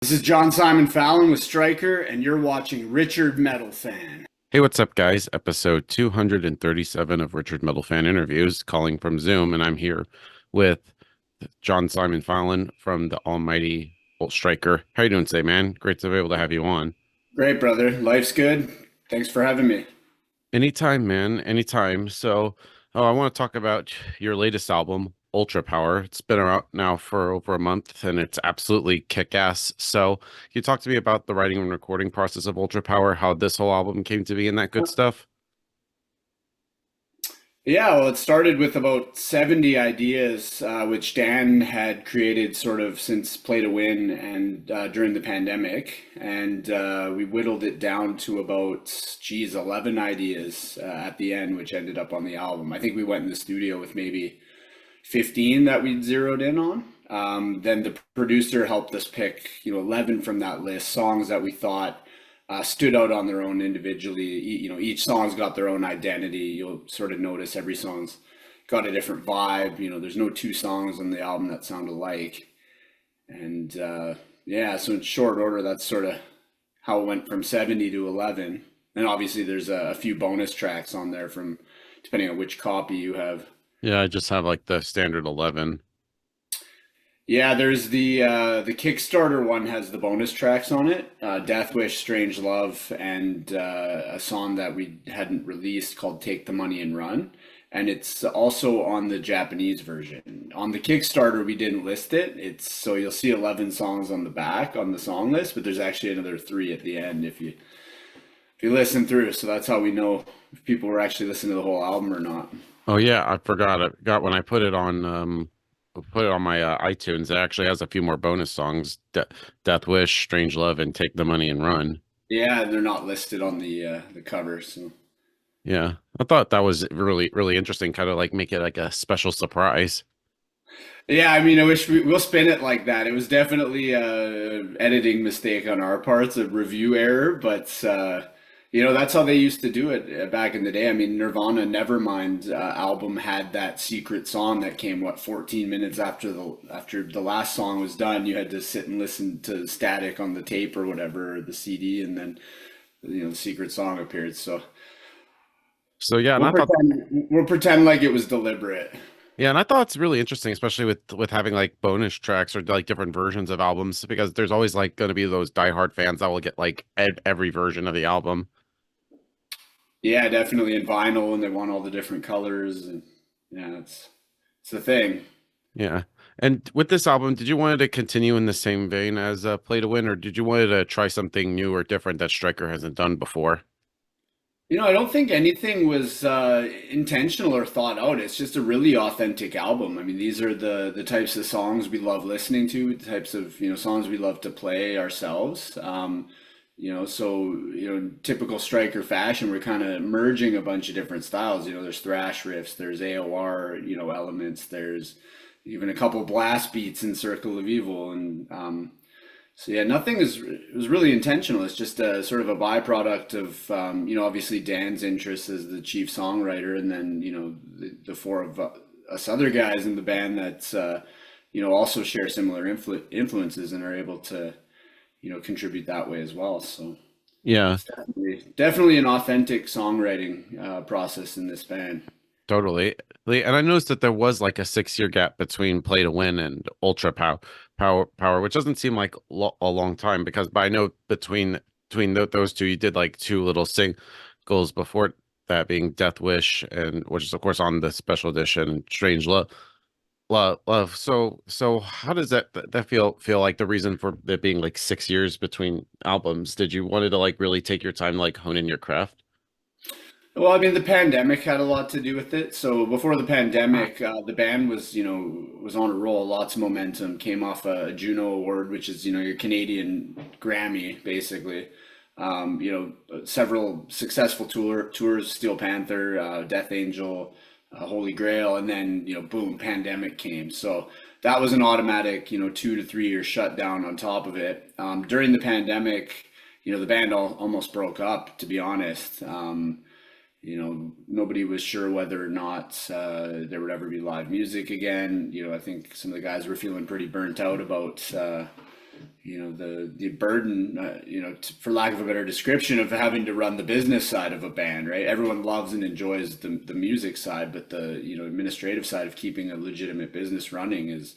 This is John Simon Fallon with Stryker, and you're watching Richard Metal Fan. Hey, what's up, guys? Episode 237 of Richard Metal Fan Interviews, calling from Zoom, and I'm here with John Simon Fallon from the Almighty Bolt Striker. How you doing today, man? Great to be able to have you on. Great, brother. Life's good. Thanks for having me. Anytime, man. Anytime. I want to talk about your latest album, Ultrapower. It's been out now for over a month, and it's absolutely kick-ass. So, can you talk to me about the writing and recording process of Ultrapower, how this whole album came to be, and that good stuff? Yeah, well, it started with about 70 ideas, which Dan had created sort of since Play to Win and during the pandemic. And we whittled it down to about, 11 ideas at the end, which ended up on the album. I think we went in the studio with maybe 15 that we'd zeroed in on. Then the producer helped us pick, 11 from that list, songs that we thought stood out on their own individually. Each song's got their own identity. You'll sort of notice every song's got a different vibe. There's no two songs on the album that sound alike. And yeah, so in short order, that's sort of how it went from 70 to 11. And obviously, there's a few bonus tracks on there from depending on which copy you have. Yeah, I just have like the standard 11. Yeah, there's the Kickstarter one has the bonus tracks on it, Death Wish, Strange Love, and a song that we hadn't released called Take the Money and Run. And it's also on the Japanese version. On the Kickstarter, we didn't list it. It's so you'll see 11 songs on the back on the song list, but there's actually another three at the end if you listen through. So that's how we know if people were actually listening to the whole album or not. Oh yeah, I forgot. I got when I put it on my iTunes. It actually has a few more bonus songs: Death Wish, Strange Love, and Take the Money and Run. Yeah, they're not listed on the cover, so. Yeah, I thought that was really interesting. Kind of like make it like a special surprise. Yeah, I mean, I wish we'll spin it like that. It was definitely a editing mistake on our parts, a review error, but that's how they used to do it back in the day. I mean, Nirvana Nevermind album had that secret song that came 14 minutes after the last song was done. You had to sit and listen to static on the tape or whatever, or the CD, and then the secret song appeared. So So yeah, and we'll I thought pretend like it was deliberate. yeah, and I thought it's really interesting, especially with having like bonus tracks or like different versions of albums, because there's always like going to be those diehard fans that will get like every version of the album. Yeah, definitely in vinyl, and they want all the different colors, and yeah, it's the thing. Yeah. And with this album, did you want it to continue in the same vein as Play to Win, or did you want it to try something new or different that Stryker hasn't done before? I don't think anything was intentional or thought out. It's just a really authentic album. I mean, these are the types of songs we love listening to, the types of songs we love to play ourselves. So typical Stryker fashion, we're kind of merging a bunch of different styles. There's thrash riffs, there's AOR, elements, there's even a couple blast beats in Circle of Evil, and so yeah, nothing is it was really intentional. It's just a sort of a byproduct of obviously Dan's interest as the chief songwriter, and then the four of us other guys in the band that also share similar influences and are able to contribute that way as well. So Yeah, it's definitely an authentic songwriting process in this band. totally. And I noticed that there was like a 6 year gap between Play to Win and Power, which doesn't seem like a long time because, but I know between those two, you did like two little singles before that, being Death Wish, and which is of course on the special edition, and Strange Love. So how does that feel like the reason for it being like 6 years between albums? Did you wanted to like really take your time, like hone in your craft? Well, I mean, the pandemic had a lot to do with it. So before the pandemic, the band was on a roll, lots of momentum. Came off a Juno Award, which is your Canadian Grammy, basically. Several successful tours, Steel Panther, Death Angel, Holy Grail, and then boom, pandemic came. So that was an automatic 2 to 3 year shutdown on top of it. During the pandemic, the band almost broke up, to be honest. Nobody was sure whether or not there would ever be live music again. I think some of the guys were feeling pretty burnt out about the burden, for lack of a better description, of having to run the business side of a band, right? Everyone loves and enjoys the music side, but the administrative side of keeping a legitimate business running is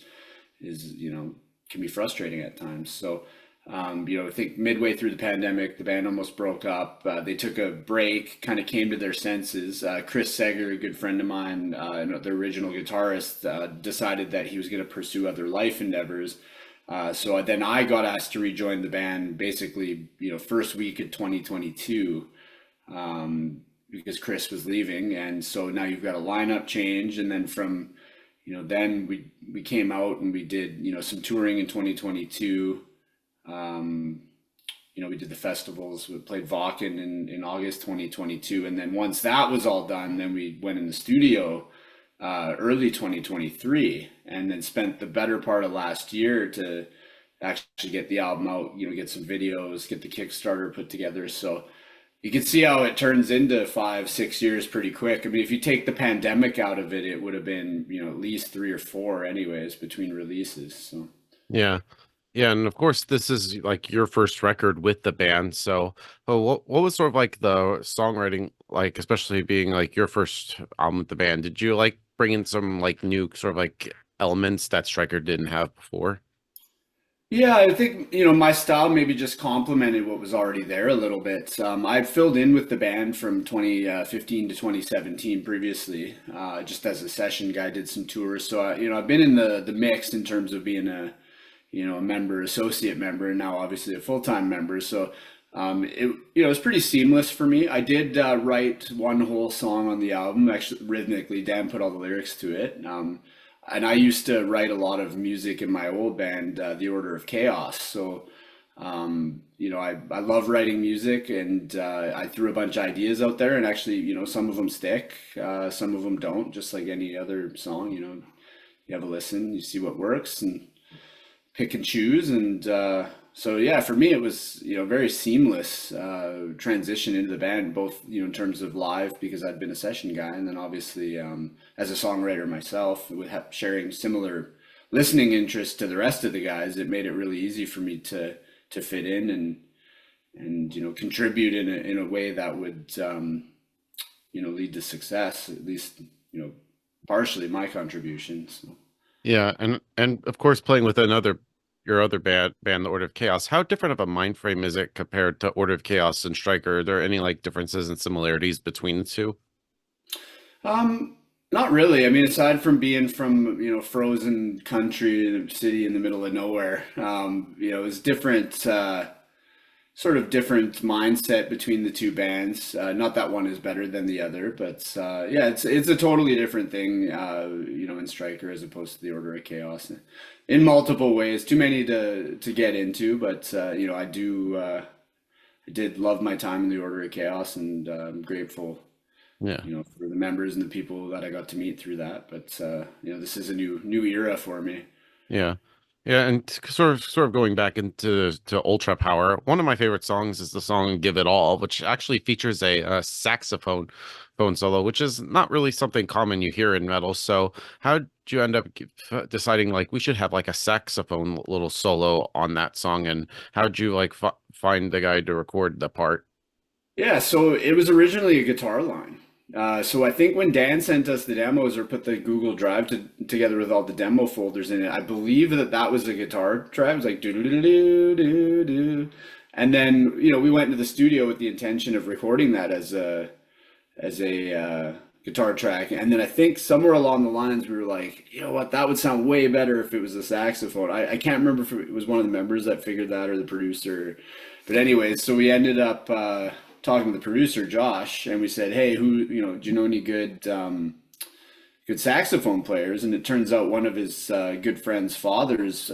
can be frustrating at times. So I think midway through the pandemic, the band almost broke up. They took a break, kind of came to their senses. Chris Seger, a good friend of mine, the original guitarist, decided that he was going to pursue other life endeavors. So then I got asked to rejoin the band basically, first week of 2022, because Chris was leaving. And so now you've got a lineup change. And then then we came out and we did, some touring in 2022. We did the festivals. We played Vakken in August 2022, and then once that was all done, then we went in the studio early 2023, and then spent the better part of last year to actually get the album out. Get some videos, get the Kickstarter put together. So you can see how it turns into 5-6 years pretty quick. I mean, if you take the pandemic out of it, it would have been at least 3 or 4 anyways between releases. So Yeah. Yeah, and of course, this is like your first record with the band. So, what was sort of like the songwriting like, especially being like your first album with the band? Did you like bring in some like new sort of like elements that Stryker didn't have before? Yeah, I think, my style maybe just complemented what was already there a little bit. I'd filled in with the band from 2015 to 2017 previously, just as a session guy, did some tours. So, I've been in the mix in terms of being a member, associate member, and now obviously a full-time member. So, it was pretty seamless for me. I did write one whole song on the album, actually rhythmically. Dan put all the lyrics to it. And I used to write a lot of music in my old band, The Order of Chaos. So, I love writing music, and I threw a bunch of ideas out there, and actually, some of them stick, some of them don't, just like any other song. You have a listen, you see what works, and pick and choose. And so yeah, for me it was very seamless transition into the band, both in terms of live, because I'd been a session guy, and then obviously as a songwriter myself, with sharing similar listening interests to the rest of the guys, it made it really easy for me to fit in and contribute in a way that would lead to success, at least partially my contributions. So. Yeah, and of course, playing with your other band, The Order of Chaos. How different of a mind frame is it compared to Order of Chaos and Stryker? Are there any like differences and similarities between the two? Not really. I mean, aside from being from, frozen country, city in the middle of nowhere, it was different, sort of different mindset between the two bands. Not that one is better than the other, but yeah, it's a totally different thing, in Stryker as opposed to the Order of Chaos, in multiple ways. Too many to get into, but I did love my time in the Order of Chaos, and I'm grateful, Yeah. for the members and the people that I got to meet through that. But this is a new era for me. Yeah. Yeah, and sort of going back to Ultrapower, one of my favorite songs is the song "Give It All," which actually features a saxophone phone solo, which is not really something common you hear in metal. So, how did you end up deciding like we should have like a saxophone little solo on that song, and how did you like find the guy to record the part? Yeah, so it was originally a guitar line. So I think when Dan sent us the demos, or put the Google Drive together with all the demo folders in it, I believe that was a guitar track. It was like do do do do do do, and then we went into the studio with the intention of recording that as a guitar track, and then I think somewhere along the lines we were like, you know what, that would sound way better if it was a saxophone. I can't remember if it was one of the members that figured that or the producer, but anyways, so we ended up talking to the producer Josh, and we said, hey, who do you know any good saxophone players? And it turns out one of his good friends' fathers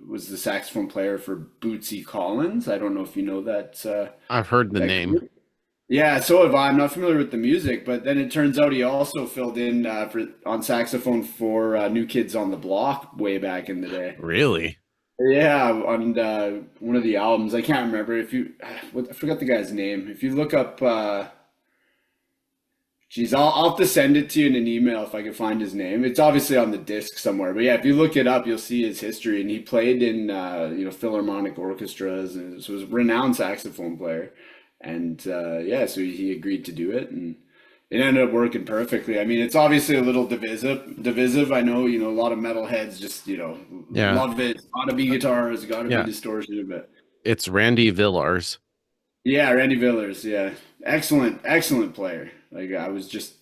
was the saxophone player for Bootsy Collins. I don't know if you know I've heard the that name. group. Yeah, so have I. I'm not familiar with the music, but then it turns out he also filled in on saxophone for New Kids on the Block way back in the day. Really? Yeah, on one of the albums. I can't remember if you. I forgot the guy's name. If you look up Geez, I'll have to send it to you in an email if I can find his name. It's obviously on the disc somewhere, but yeah, if you look it up, you'll see his history. And he played in philharmonic orchestras, and so was a renowned saxophone player. And yeah, so he agreed to do it, and it ended up working perfectly. I mean, it's obviously a little divisive. Divisive. I know, a lot of metalheads just Yeah, love it. It's gotta be guitar. It's gotta be yeah. distortion, but It's Randy Villars. yeah, Randy Villers. Yeah, excellent, excellent player. Like I was just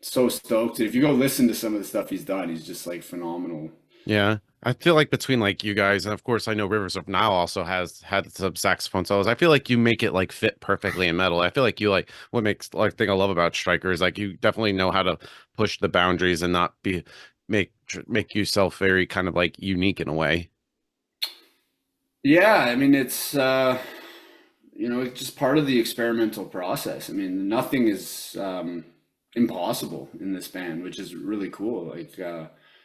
so stoked. If you go listen to some of the stuff he's done, he's just like phenomenal. Yeah. I feel like between like you guys, and of course I know Rivers of Nile also has had some saxophone solos. I feel like you make it like fit perfectly in metal. I feel like you like what makes like thing I love about Striker is like you definitely know how to push the boundaries and not be make yourself very kind of like unique in a way. Yeah, I mean it's just part of the experimental process. I mean, nothing is impossible in this band, which is really cool. Like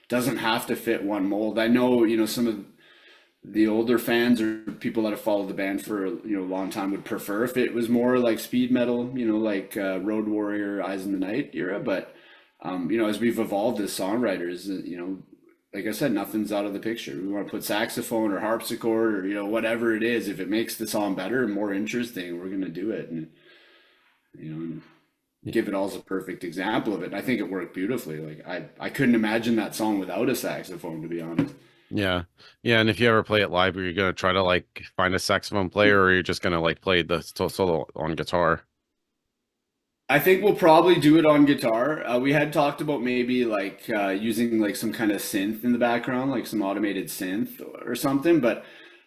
doesn't have to fit one mold. I know, some of the older fans or people that have followed the band for a long time would prefer if it was more like speed metal, like Road Warrior, Eyes in the Night era. But as we've evolved as songwriters, like I said, nothing's out of the picture. We want to put saxophone or harpsichord or whatever it is. If it makes the song better and more interesting, we're gonna do it, and and Give It All's a perfect example of it. And I think it worked beautifully. Like I couldn't imagine that song without a saxophone, to be honest. Yeah. Yeah, and if you ever play it live, are you gonna try to like find a saxophone player or are you just gonna like play the solo on guitar? I think we'll probably do it on guitar. We had talked about maybe like using like some kind of synth in the background, like some automated synth or something. But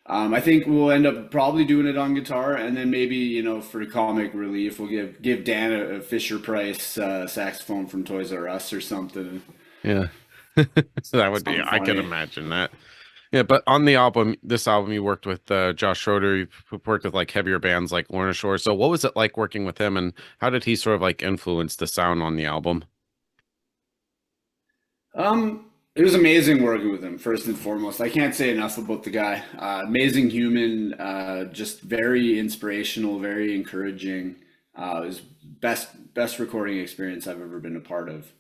I think we'll end up probably doing it on guitar, and then maybe for comic relief, we'll give Dan a Fisher Price saxophone from Toys R Us or something. Yeah. So that would be, Something I can funny. imagine that. Yeah, but on the album, this album, you worked with Josh Schroeder. You worked with like heavier bands like Lorna Shore. So what was it like working with him, and how did he sort of like influence the sound on the album? It was amazing working with him, first and foremost. I can't say enough about the guy. Amazing human, just very inspirational, very encouraging. It was best recording experience I've ever been a part of.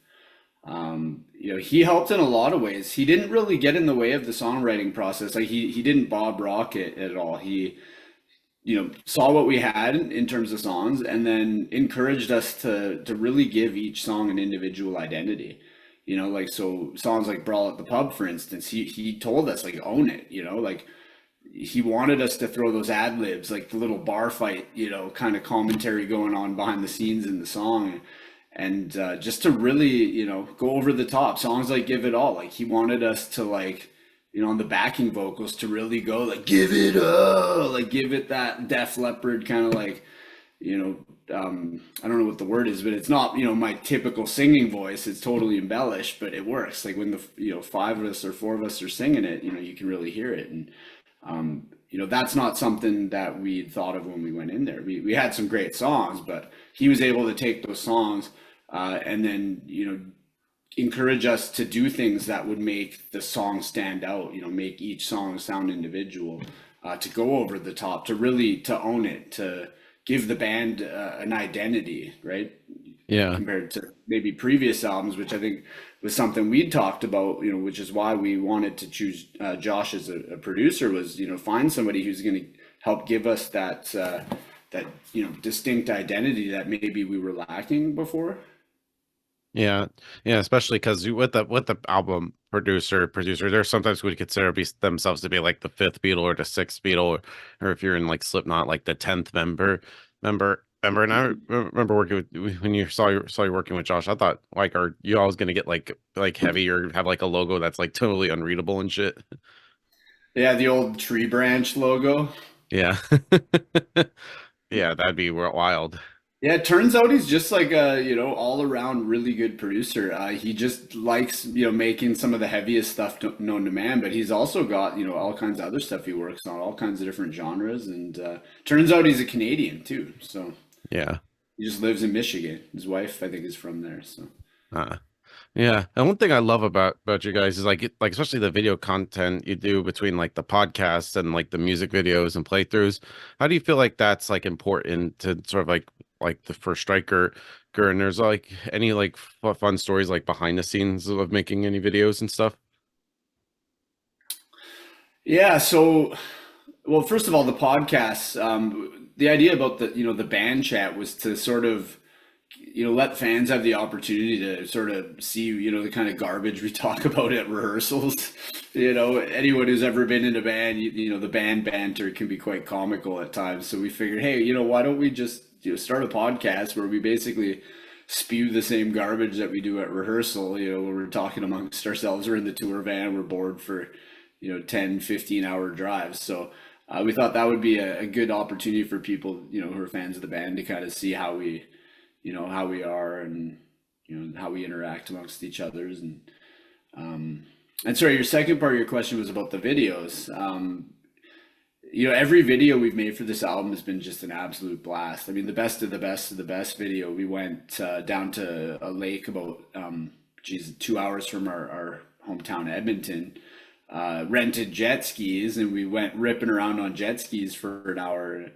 He helped in a lot of ways. He didn't really get in the way of the songwriting process. Like he didn't Bob Rock it at all. He saw what we had in terms of songs and then encouraged us to really give each song an individual identity. Like so songs like Brawl at the Pub, for instance, he told us like own it, like he wanted us to throw those ad libs, like the little bar fight, kind of commentary going on behind the scenes in the song. And just to really, go over the top songs like Give It All. Like he wanted us to like, on the backing vocals to really go like give it all, like give it that Def Leppard kind of like, I don't know what the word is, but it's not, my typical singing voice. It's totally embellished, but it works. Like when the, five of us or four of us are singing it, you can really hear it. And, that's not something that we thought of when we went in there. We had some great songs, but he was able to take those songs and then, encourage us to do things that would make the song stand out, make each song sound individual, to go over the top, to really to own it, to give the band an identity, right? Yeah. Compared to maybe previous albums, which I think was something we'd talked about, which is why we wanted to choose Josh as a producer was, find somebody who's going to help give us that distinct identity that maybe we were lacking before. Yeah, yeah, especially because with the album producer, there's sometimes would consider themselves to be like the fifth Beatle or the sixth Beatle, or if you're in like Slipknot, like the tenth member. And I remember working with when you working with Josh. I thought like, are you always gonna get like heavy or have like a logo that's like totally unreadable and shit? Yeah, the old tree branch logo. Yeah, yeah, that'd be wild. Yeah, it turns out he's just like a, all around really good producer. He just likes, making some of the heaviest stuff known to man, but he's also got, all kinds of other stuff he works on, all kinds of different genres. And turns out he's a Canadian too. So Yeah. he just lives in Michigan. His wife, I think, is from there. So Uh, Yeah, and one thing I love about you guys is like especially the video content you do between like the podcasts and like the music videos and playthroughs. How do you feel like that's like important to sort of like the for Striker Striker, and there's like any like fun stories like behind the scenes of making any videos and stuff. Yeah, so well, first of all, the podcast, the idea about the the band chat was to sort of let fans have the opportunity to sort of see the kind of garbage we talk about at rehearsals. Anyone who's ever been in a band, the band banter can be quite comical at times. So we figured, hey, why don't we just start a podcast where we basically spew the same garbage that we do at rehearsal, when we're talking amongst ourselves. We're in the tour van, we're bored for 10-15 hour drives. So we thought that would be a good opportunity for people who are fans of the band to kind of see how we are, and how we interact amongst each others. And sorry, your second part of your question was about the videos. Every video we've made for this album has been just an absolute blast. I mean, the best of the best of the best video, we went down to a lake about 2 hours from our hometown Edmonton, rented jet skis, and we went ripping around on jet skis for an hour,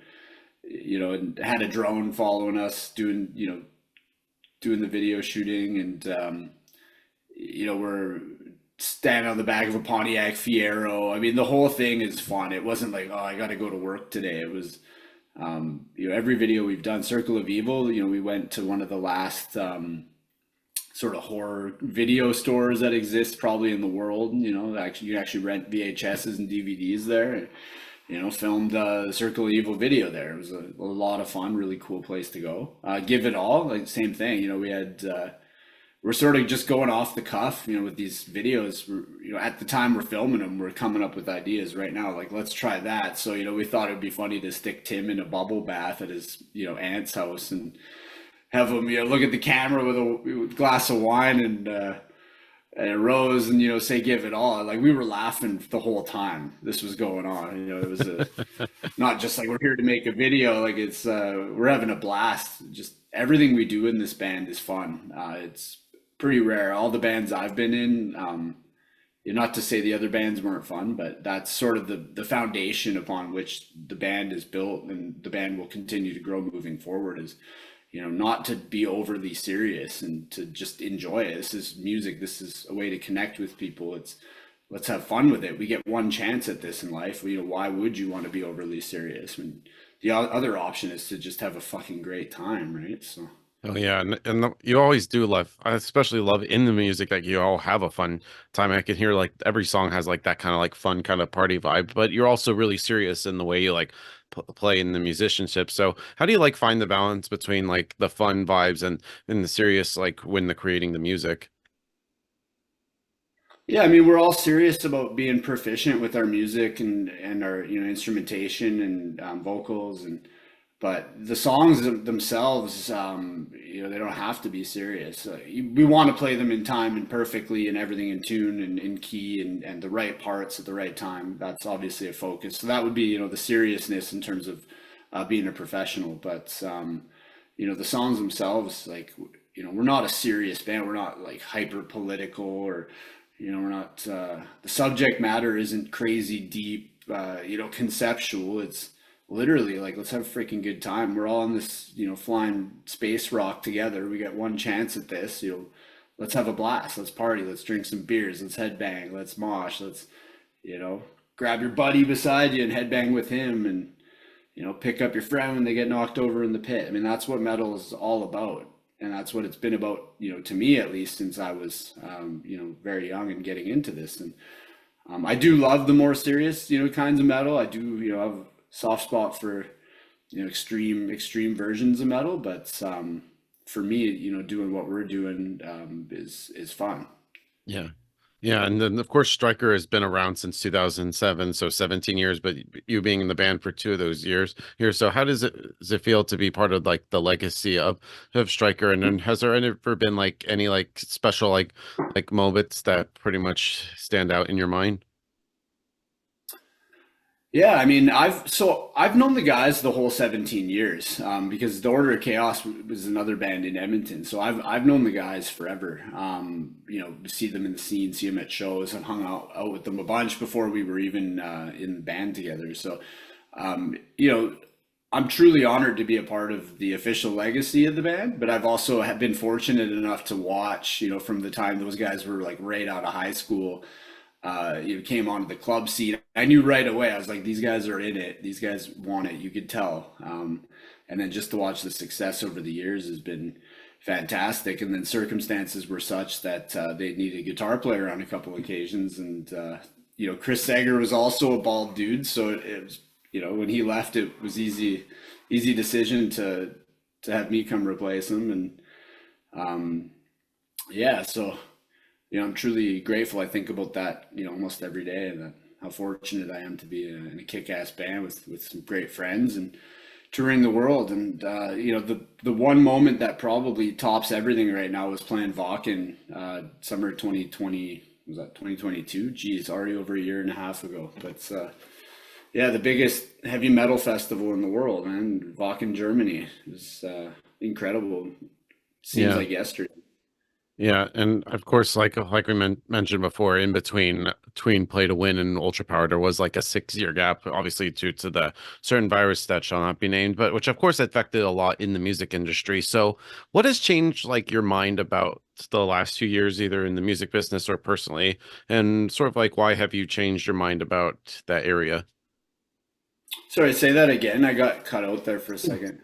and had a drone following us doing the video shooting. And we're standing on the back of a Pontiac Fiero. I mean, the whole thing is fun. It wasn't like, oh, I got to go to work today. It was every video we've done. Circle of Evil, we went to one of the last sort of horror video stores that exists probably in the world. Actually, you actually rent VHSs and DVDs there. Filmed Circle of Evil video there. It was a lot of fun, really cool place to go. Give It All, like same thing. We had we're sort of just going off the cuff, with these videos. At the time we're filming them, we're coming up with ideas right now. Like, let's try that. So we thought it'd be funny to stick Tim in a bubble bath at his aunt's house and have him look at the camera with a glass of wine and a rose, and say "Give It All." Like, we were laughing the whole time this was going on. It was not just like we're here to make a video. Like, it's we're having a blast. Just everything we do in this band is fun. It's pretty rare. All the bands I've been in, not to say the other bands weren't fun, but that's sort of the foundation upon which the band is built, and the band will continue to grow moving forward. Is not to be overly serious and to just enjoy it. This is music. This is a way to connect with people. Let's have fun with it. We get one chance at this in life. Why would you want to be overly serious when the other option is to just have a fucking great time, right? So. Oh yeah, and you always do love. I especially love in the music that you all have a fun time. I can hear like every song has like that kind of like fun kind of party vibe, but you're also really serious in the way you like play in the musicianship. So how do you like find the balance between like the fun vibes and the serious like when the creating the music? Yeah, I mean, we're all serious about being proficient with our music and our instrumentation and vocals, and but the songs themselves, they don't have to be serious. We want to play them in time and perfectly, and everything in tune and in key, and the right parts at the right time. That's obviously a focus. So that would be the seriousness in terms of being a professional. But the songs themselves, like we're not a serious band. We're not like hyper political, or we're not. The subject matter isn't crazy deep, conceptual. It's literally like, let's have a freaking good time. We're all on this flying space rock together. We got one chance at this. Let's have a blast. Let's party. Let's drink some beers. Let's headbang. Let's mosh. Let's grab your buddy beside you and headbang with him, and pick up your friend when they get knocked over in the pit. I mean, that's what metal is all about, and that's what it's been about, to me at least, since I was very young and getting into this. And I do love the more serious kinds of metal. I do have a soft spot for extreme versions of metal, but for me, doing what we're doing is fun. Yeah. Yeah, and then of course Stryker has been around since 2007, so 17 years, but you being in the band for 2 of those years here. So how does it feel to be part of like the legacy of Stryker? And then has there ever been like any like special like moments that pretty much stand out in your mind? Yeah, I mean, I've known the guys the whole 17 years, because the Order of Chaos was another band in Edmonton. So I've known the guys forever. See them in the scene, see them at shows. I've hung out with them a bunch before we were even in the band together. So, I'm truly honored to be a part of the official legacy of the band, but I've also have been fortunate enough to watch, from the time those guys were like right out of high school, came onto the club scene. I knew right away. I was like, these guys are in it. These guys want it. You could tell. And then just to watch the success over the years has been fantastic. And then circumstances were such that they needed a guitar player on a couple occasions, and Chris Sager was also a bald dude, so it was, when he left, it was easy decision to have me come replace him, and yeah, so I'm truly grateful. I think about that, almost every day, and that how fortunate I am to be in a kick-ass band with some great friends and touring the world. And the one moment that probably tops everything right now was playing Vakken summer 2020. Was that 2022? Geez, already over a year and a half ago. But yeah, the biggest heavy metal festival in the world, man. Vakken, Germany. It was incredible. Seems Yeah. like yesterday. Yeah, and of course, like we mentioned before, in between Play to Win and Ultrapower, there was like a 6 year gap, obviously due to the certain virus that shall not be named, but which of course affected a lot in the music industry. So, what has changed like your mind about the last 2 years, either in the music business or personally, and sort of like why have you changed your mind about that area? Sorry, say that again. I got cut out there for a second.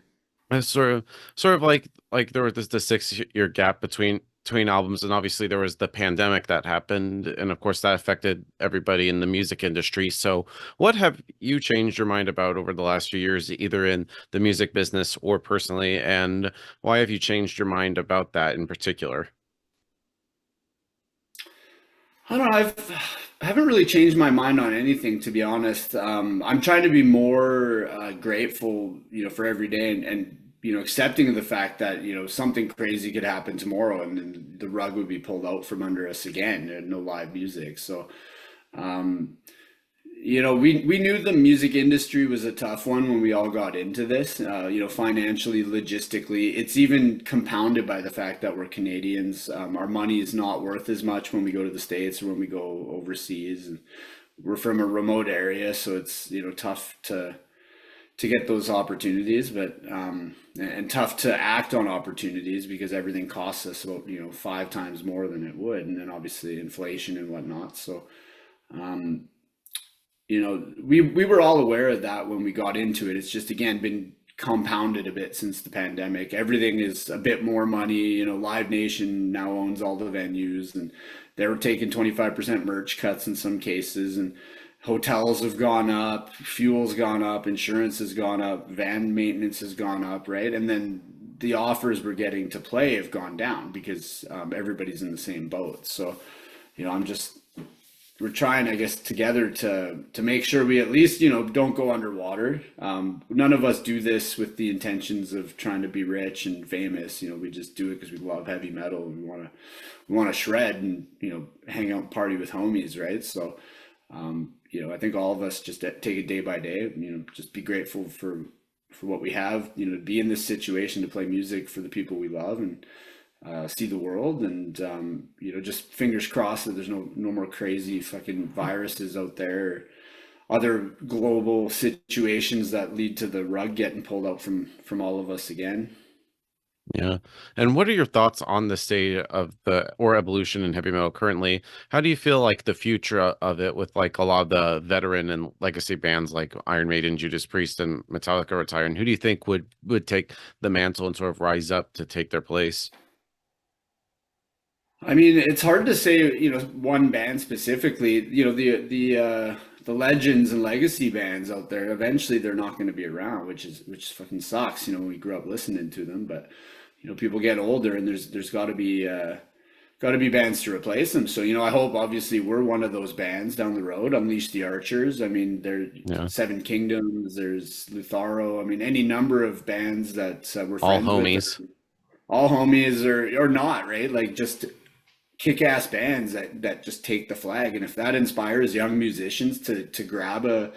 Sort of like there was this 6 year gap between albums, and obviously there was the pandemic that happened, and of course that affected everybody in the music industry. So, what have you changed your mind about over the last few years, either in the music business or personally, and why have you changed your mind about that in particular? I don't know. I haven't really changed my mind on anything, to be honest. I'm trying to be more grateful, for every day, and accepting of the fact that something crazy could happen tomorrow, and then the rug would be pulled out from under us again. And no live music, so um, we knew the music industry was a tough one when we all got into this, financially, logistically. It's even compounded by the fact that we're Canadians. Our money is not worth as much when we go to the States or when we go overseas. And we're from a remote area, so it's, tough to get those opportunities, but and tough to act on opportunities because everything costs us about, 5 times more than it would, and then obviously inflation and whatnot. So um, we were all aware of that when we got into it. It's just again been compounded a bit since the pandemic. Everything is a bit more money. Live Nation now owns all the venues, and they're taking 25% merch cuts in some cases, and hotels have gone up, fuel's gone up, insurance has gone up, van maintenance has gone up, right? And then the offers we're getting to play have gone down because everybody's in the same boat. So, I'm just we're trying, I guess, together to make sure we at least, don't go underwater. None of us do this with the intentions of trying to be rich and famous. We just do it because we love heavy metal. We want to shred and hang out and party with homies, right? So, I think all of us just take it day by day. Just be grateful for what we have. To be in this situation to play music for the people we love and see the world, and just fingers crossed that there's no more crazy fucking viruses out there, or other global situations that lead to the rug getting pulled out from all of us again. Yeah. And what are your thoughts on the state of the or evolution in heavy metal currently? How do you feel like the future of it with like a lot of the veteran and legacy bands like Iron Maiden, Judas Priest, and Metallica retiring? Who do you think would take the mantle and sort of rise up to take their place? I mean, it's hard to say, one band specifically. The legends and legacy bands out there, eventually they're not going to be around, which fucking sucks. We grew up listening to them, but people get older, and there's got to be bands to replace them. So, I hope obviously we're one of those bands down the road. Unleash the Archers. I mean, there Yeah. Seven Kingdoms. There's Lutharo. I mean, any number of bands that we're All friends with, homies. all homies or not, right? Like just kick-ass bands that just take the flag. And if that inspires young musicians to grab a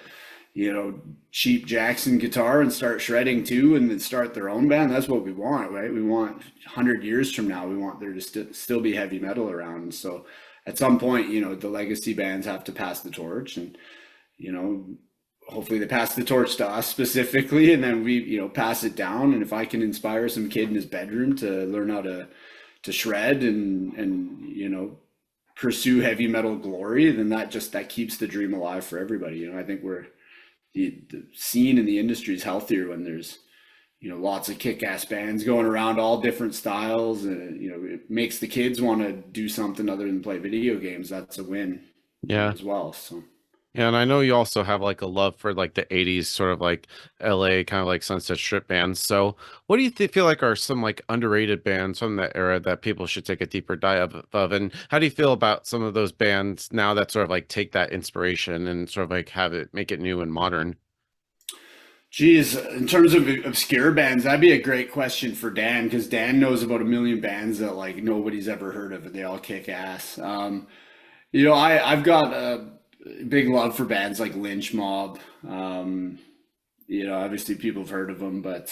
cheap Jackson guitar and start shredding too, and then start their own band, that's what we want, right? We want 100 years from now, we want there to still be heavy metal around. So at some point, the legacy bands have to pass the torch, and you know hopefully they pass the torch to us specifically, and then we, pass it down. And if I can inspire some kid in his bedroom to learn how to shred and pursue heavy metal glory, then that keeps the dream alive for everybody. I think the scene in the industry is healthier when there's lots of kick-ass bands going around all different styles, and it makes the kids want to do something other than play video games. That's a win, Yeah. as well. So. Yeah, and I know you also have like a love for like the 80s sort of like LA kind of like Sunset Strip bands. So what do you feel like are some like underrated bands from that era that people should take a deeper dive of? And how do you feel about some of those bands now that sort of like take that inspiration and sort of like have it make it new and modern? Geez, in terms of obscure bands, that'd be a great question for Dan, because Dan knows about a million bands that like nobody's ever heard of, and they all kick ass. I've got a big love for bands like Lynch Mob. Obviously people have heard of them, but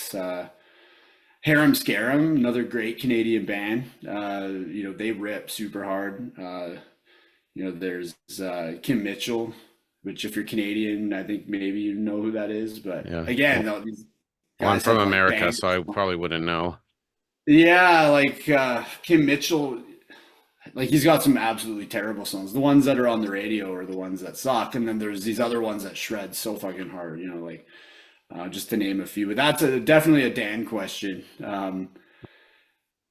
Harem Scarum, another great Canadian band. They rip super hard. There's Kim Mitchell, which if you're Canadian, I think maybe you know who that is. But Yeah. again, Well, though, these I'm guys from have like America, so I bangers. probably wouldn't know. Yeah, like Kim Mitchell, like he's got some absolutely terrible songs. The ones that are on the radio are the ones that suck, and then there's these other ones that shred so fucking hard. Like just to name a few. But that's definitely a Dan question.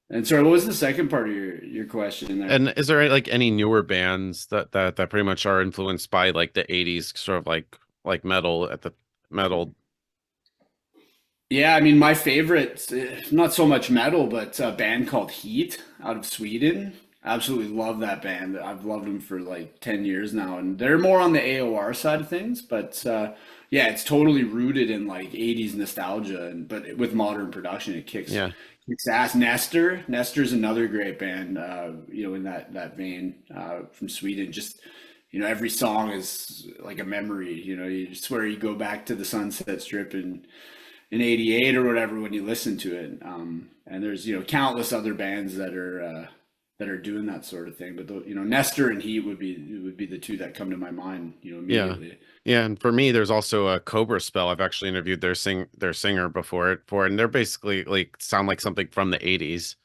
And sorry, what was the second part of your question there? And is there like any newer bands that pretty much are influenced by like the 80s sort of like metal at the metal? Yeah, I mean, my favorite, not so much metal, but a band called Heat out of Sweden. Absolutely love that band. I've loved them for like 10 years now, and they're more on the AOR side of things, but yeah, it's totally rooted in like 80s nostalgia, and but with modern production, it Yeah. kicks ass. Nestor's another great band, in that vein, from Sweden. Just every song is like a memory. You swear you go back to the Sunset Strip in '88 or whatever when you listen to it. And there's countless other bands that are doing that sort of thing. But Nestor and Heat would be the two that come to my mind Yeah. immediately. Yeah, and for me, there's also a Cobra Spell. I've actually interviewed their singer and they're basically like sound like something from the 80s.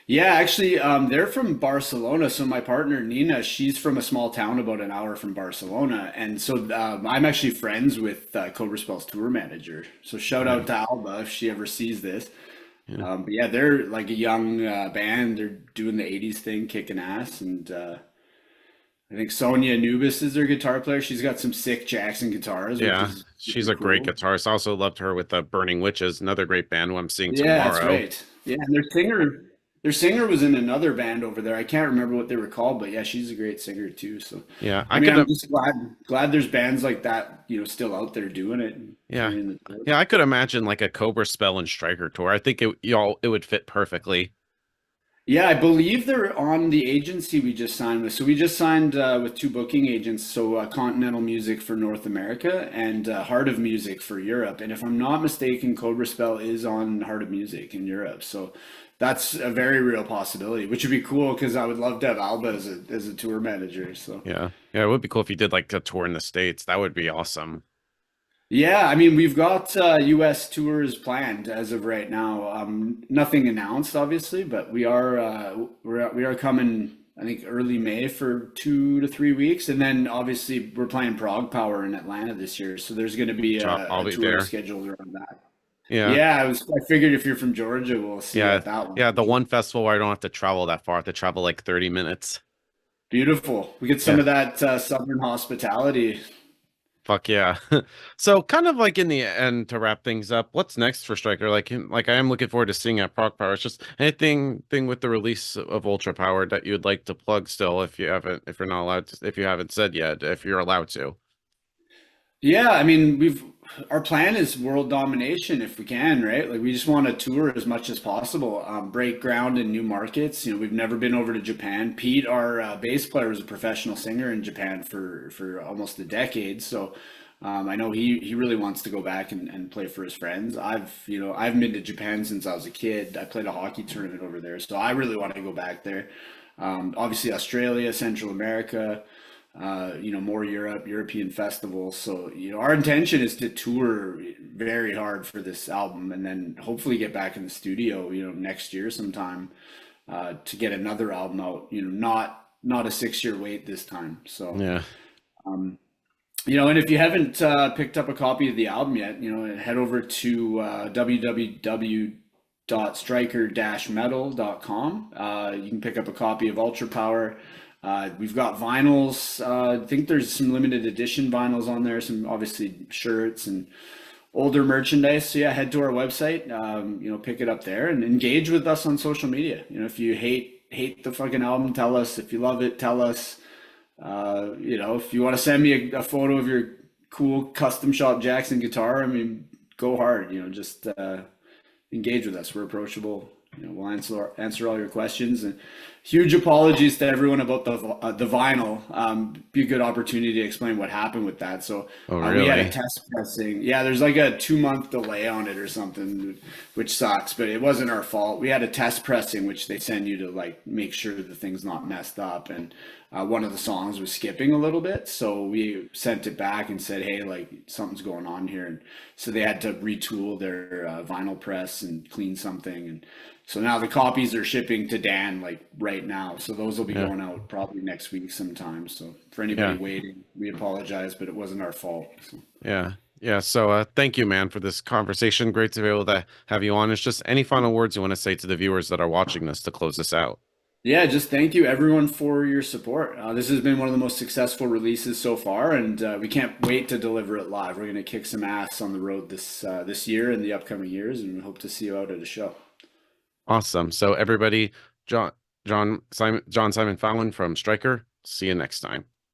Yeah, actually, they're from Barcelona. So my partner Nina, she's from a small town about an hour from Barcelona, and so I'm actually friends with Cobra Spell's tour manager. So shout Yeah. out to Alba if she ever sees this. Yeah. But yeah, they're like a young band. They're doing the '80s thing, kicking ass, and I think Sonia Anubis is their guitar player. She's got some sick Jackson guitars, which Yeah. is She's super a great cool. guitarist. I also loved her with the Burning Witches, another great band who I'm seeing Yeah, that's tomorrow. right. Yeah, and their singer was in another band over there. I can't remember what they were called, but yeah, she's a great singer too. So, Yeah, I I mean, could I'm just glad there's bands like that, still out there doing it and yeah. carrying the torch. Yeah, I could imagine like a Cobra Spell and Striker tour. I think it would fit perfectly. Yeah, I believe they're on the agency we just signed with. So we just signed with two booking agents. So Continental Music for North America and Heart of Music for Europe. And if I'm not mistaken, Cobra Spell is on Heart of Music in Europe. So that's a very real possibility, which would be cool because I would love to have Alba as a tour manager. So. Yeah. Yeah, it would be cool if you did like a tour in the States. That would be awesome. Yeah, I mean, we've got US tours planned as of right now. Nothing announced, obviously, but we are coming, I think, early May for 2 to 3 weeks, and then obviously we're playing Prague Power in Atlanta this year, so there's going to be I'll a be tour there. scheduled around that. Yeah. Yeah, I figured if you're from Georgia, we'll see you Yeah. at that one Yeah, for the sure. one festival where I don't have to travel that far. I have to travel like 30 minutes. Beautiful. We get some Yeah. of that Southern hospitality. Fuck yeah. So kind of like in the end to wrap things up, what's next for Striker? Like I am looking forward to seeing at Proc Power. It's just anything thing with the release of Ultra Power that you'd like to plug still if you're not allowed to, if you haven't said yet, if you're allowed to. Yeah, I mean, our plan is world domination if we can, right? Like we just want to tour as much as possible, break ground in new markets. We've never been over to Japan. Pete, our bass player, was a professional singer in Japan for almost a decade, so I know he really wants to go back and play for his friends. I haven't been to Japan since I was a kid. I played a hockey tournament over there, so I really want to go back there. Obviously, Australia, Central America. more European festivals. So, our intention is to tour very hard for this album and then hopefully get back in the studio, next year sometime, to get another album out, not a 6 year wait this time. So, Yeah. and if you haven't picked up a copy of the album yet, head over to www.striker-metal.com. You can pick up a copy of Ultrapower. We've got vinyls. I think there's some limited edition vinyls on there, some obviously shirts and older merchandise. So yeah, head to our website, pick it up there and engage with us on social media. If you hate the fucking album, tell us. If you love it, tell us. If you want to send me a photo of your cool custom shop Jackson guitar, I mean, go hard, just engage with us. We're approachable. We'll answer all your questions. And huge apologies to everyone about the vinyl. Be a good opportunity to explain what happened with that. So Really? we had a test pressing. Yeah, there's like a 2 month delay on it or something, which sucks. But it wasn't our fault. We had a test pressing, which they send you to like make sure the thing's not messed up. And one of the songs was skipping a little bit, so we sent it back and said, hey, like something's going on here. And so they had to retool their vinyl press and clean something. And so now the copies are shipping to Dan like right now. So those will be going out probably next week sometime. So for anybody waiting, we apologize, but it wasn't our fault. So. Yeah. So thank you, man, for this conversation. Great to be able to have you on. It's just any final words you want to say to the viewers that are watching this to close this out? Yeah, just thank you everyone for your support. This has been one of the most successful releases so far, and we can't wait to deliver it live. We're going to kick some ass on the road this year and the upcoming years, and we hope to see you out at a show. Awesome. So everybody, John Simon Fallon from Striker. See you next time.